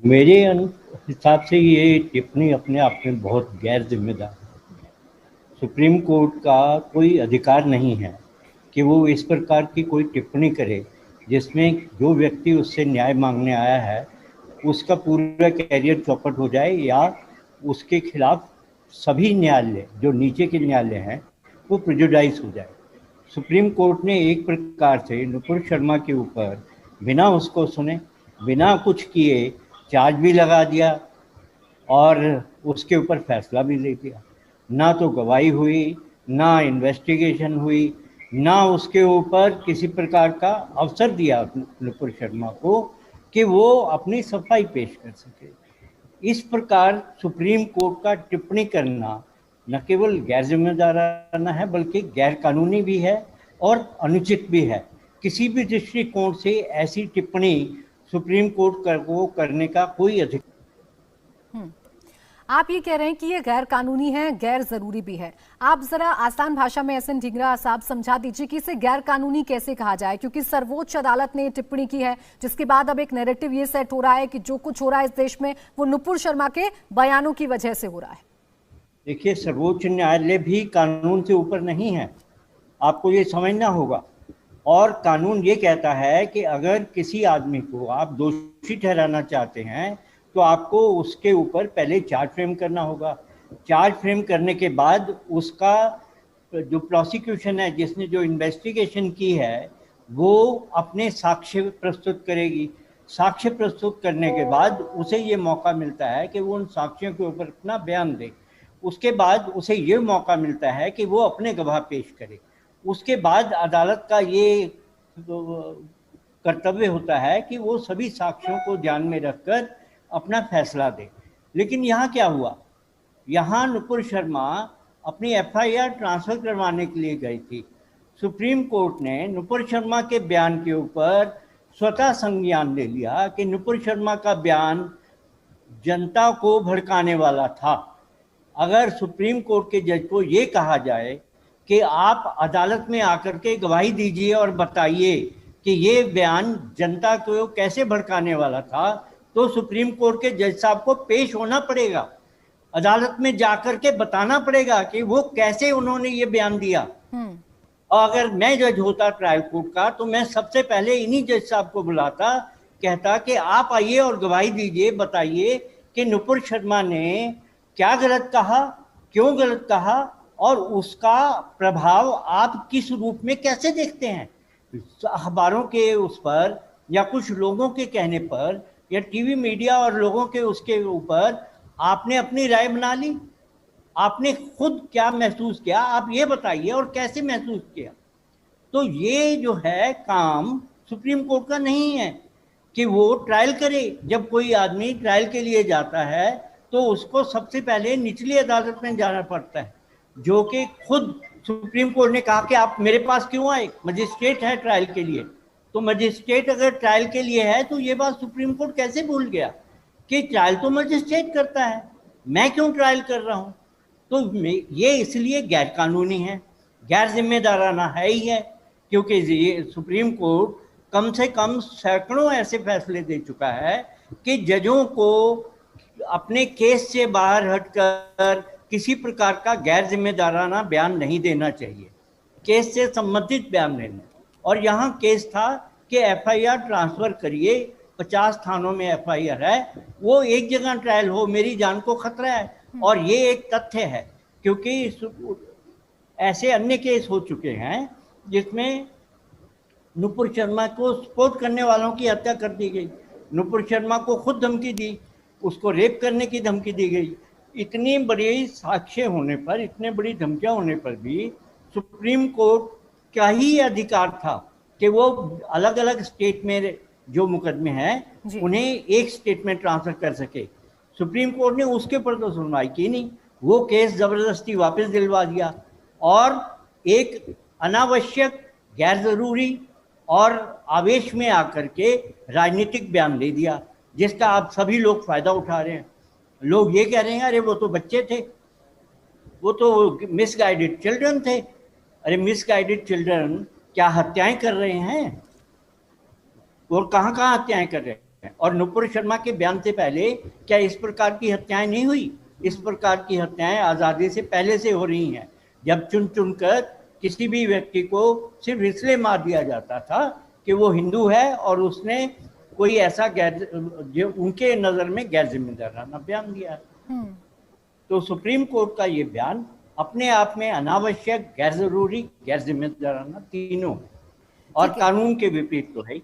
मेरे हिसाब से ये टिप्पणी अपने आप में बहुत गैर जिम्मेदार है। सुप्रीम कोर्ट का कोई अधिकार नहीं है कि वो इस प्रकार की कोई टिप्पणी करे जिसमें जो व्यक्ति उससे न्याय मांगने आया है उसका पूरा कैरियर चौपट हो जाए या उसके खिलाफ सभी न्यायालय जो नीचे के न्यायालय हैं वो प्रेजुडाइज हो जाए। सुप्रीम कोर्ट ने एक प्रकार से नुपुर शर्मा के ऊपर बिना उसको सुने, बिना कुछ किए चार्ज भी लगा दिया और उसके ऊपर फैसला भी ले दिया। ना तो गवाही हुई, ना इन्वेस्टिगेशन हुई, ना उसके ऊपर किसी प्रकार का अवसर दिया नुपुर शर्मा को कि वो अपनी सफाई पेश कर सके। इस प्रकार सुप्रीम कोर्ट का टिप्पणी करना न केवल गैर जिम्मेदाराना है बल्कि गैर कानूनी भी है और अनुचित भी है। किसी भी दृष्टिकोण से ऐसी टिप्पणी सुप्रीम कोर्ट को करने का कोई अधिकार। आप ये कह रहे हैं कि ये गैर कानूनी है, गैर जरूरी भी है। आप जरा आसान भाषा में एसएन ढींगरा साहब समझा दीजिए कि इसे गैर कानूनी कैसे कहा जाए, क्योंकि सर्वोच्च अदालत ने टिप्पणी की है जिसके बाद अब एक नैरेटिव ये सेट हो रहा है कि जो कुछ हो रहा है इस देश में वो नुपुर शर्मा के बयानों की वजह से हो रहा है। देखिए, सर्वोच्च न्यायालय भी कानून से ऊपर नहीं है, आपको ये समझना होगा। और कानून ये कहता है कि अगर किसी आदमी को आप दोषी ठहराना चाहते हैं तो आपको उसके ऊपर पहले चार्ज फ्रेम करना होगा। चार्ज फ्रेम करने के बाद उसका जो प्रोसिक्यूशन है, जिसने जो इन्वेस्टिगेशन की है, वो अपने साक्ष्य प्रस्तुत करेगी। साक्ष्य प्रस्तुत करने के बाद उसे ये मौका मिलता है कि वो उन साक्ष्यों के ऊपर अपना बयान दे। उसके बाद उसे ये मौका मिलता है कि वो अपने गवाह पेश करे। उसके बाद अदालत का ये कर्तव्य होता है कि वो सभी साक्ष्यों को ध्यान में रखकर अपना फैसला दे। लेकिन यहाँ क्या हुआ, यहाँ नुपुर शर्मा अपनी एफआईआर ट्रांसफर करवाने के लिए गई थी। सुप्रीम कोर्ट ने नुपुर शर्मा के बयान के ऊपर स्वतः संज्ञान ले लिया कि नुपुर शर्मा का बयान जनता को भड़काने वाला था। अगर सुप्रीम कोर्ट के जज को ये कहा जाए कि आप अदालत में आकर के गवाही दीजिए और बताइए कि ये बयान जनता को कैसे भड़काने वाला था, तो सुप्रीम कोर्ट के जज साहब को पेश होना पड़ेगा, अदालत में जाकर के बताना पड़ेगा कि वो कैसे उन्होंने ये बयान दिया। और अगर मैं जज होता ट्रायल कोर्ट का तो मैं सबसे पहले इन्हीं जज साहब को बुलाता, कहता कि आप आइए और गवाही दीजिए, बताइए कि नुपुर शर्मा ने क्या गलत कहा, क्यों गलत कहा और उसका प्रभाव आप किस रूप में कैसे देखते हैं। अखबारों के उस पर या कुछ लोगों के कहने पर या टीवी मीडिया और लोगों के उसके ऊपर आपने अपनी राय बना ली। आपने खुद क्या महसूस किया, आप ये बताइए, और कैसे महसूस किया। तो ये जो है काम सुप्रीम कोर्ट का नहीं है कि वो ट्रायल करे। जब कोई आदमी ट्रायल के लिए जाता है तो उसको सबसे पहले निचली अदालत में जाना पड़ता है, जो कि खुद सुप्रीम कोर्ट ने कहा कि आप मेरे पास क्यों आए, मजिस्ट्रेट है ट्रायल के लिए। तो मजिस्ट्रेट अगर ट्रायल के लिए है तो ये बात सुप्रीम कोर्ट कैसे भूल गया कि ट्रायल तो मजिस्ट्रेट करता है, मैं क्यों ट्रायल कर रहा हूँ। तो ये इसलिए गैर कानूनी है, गैर जिम्मेदाराना है ही है, क्योंकि ये सुप्रीम कोर्ट कम से कम सैकड़ों ऐसे फैसले दे चुका है कि जजों को अपने केस से बाहर हटकर किसी प्रकार का गैर जिम्मेदाराना बयान नहीं देना चाहिए, केस से संबंधित बयान देना। और यहाँ केस था कि एफआईआर ट्रांसफर करिए, 50 थानों में एफआईआर है, वो एक जगह ट्रायल हो, मेरी जान को खतरा है। और ये एक तथ्य है, क्योंकि ऐसे अन्य केस हो चुके हैं जिसमें नुपुर शर्मा को सपोर्ट करने वालों की हत्या कर दी गई, नुपुर शर्मा को खुद धमकी दी, उसको रेप करने की धमकी दी गई। इतनी बड़ी साक्ष्य होने पर, इतने बड़ी धमकियां होने पर भी सुप्रीम कोर्ट का ही अधिकार था कि वो अलग अलग स्टेट में जो मुकदमे हैं उन्हें एक स्टेट में ट्रांसफर कर सके। सुप्रीम कोर्ट ने उसके ऊपर तो सुनवाई की नहीं, वो केस जबरदस्ती वापस दिलवा दिया और एक अनावश्यक, गैर जरूरी और आवेश में आकर के राजनीतिक बयान दे दिया, जिसका आप सभी लोग फायदा उठा रहे हैं। लोग ये कह रहे हैं अरे वो तो बच्चे थे, वो तो मिसगाइडेड चिल्ड्रन थे। अरे मिसगाइडेड चिल्ड्रन क्या हत्याएं कर रहे हैं? और कहाँ कहाँ हत्याएं कर रहे हैं? और नुपुर शर्मा के बयान से पहले क्या इस प्रकार की हत्याएं नहीं हुई? इस प्रकार की हत्याएं आज़ादी से पहले से हो रही हैं, जब चुन चुनकर किसी भी व्यक्ति को सिर्फ इसलिए मार दिया जाता था कि वो हिंदू है और उसने कोई ऐसा जो उनके नज़र में गैर जिम्मेदाराना बयान दिया। तो सुप्रीम कोर्ट का ये बयान अपने आप में अनावश्यक, गैर जरूरी, गैर जिम्मेदाराना तीनों और कानून के विपरीत तो है।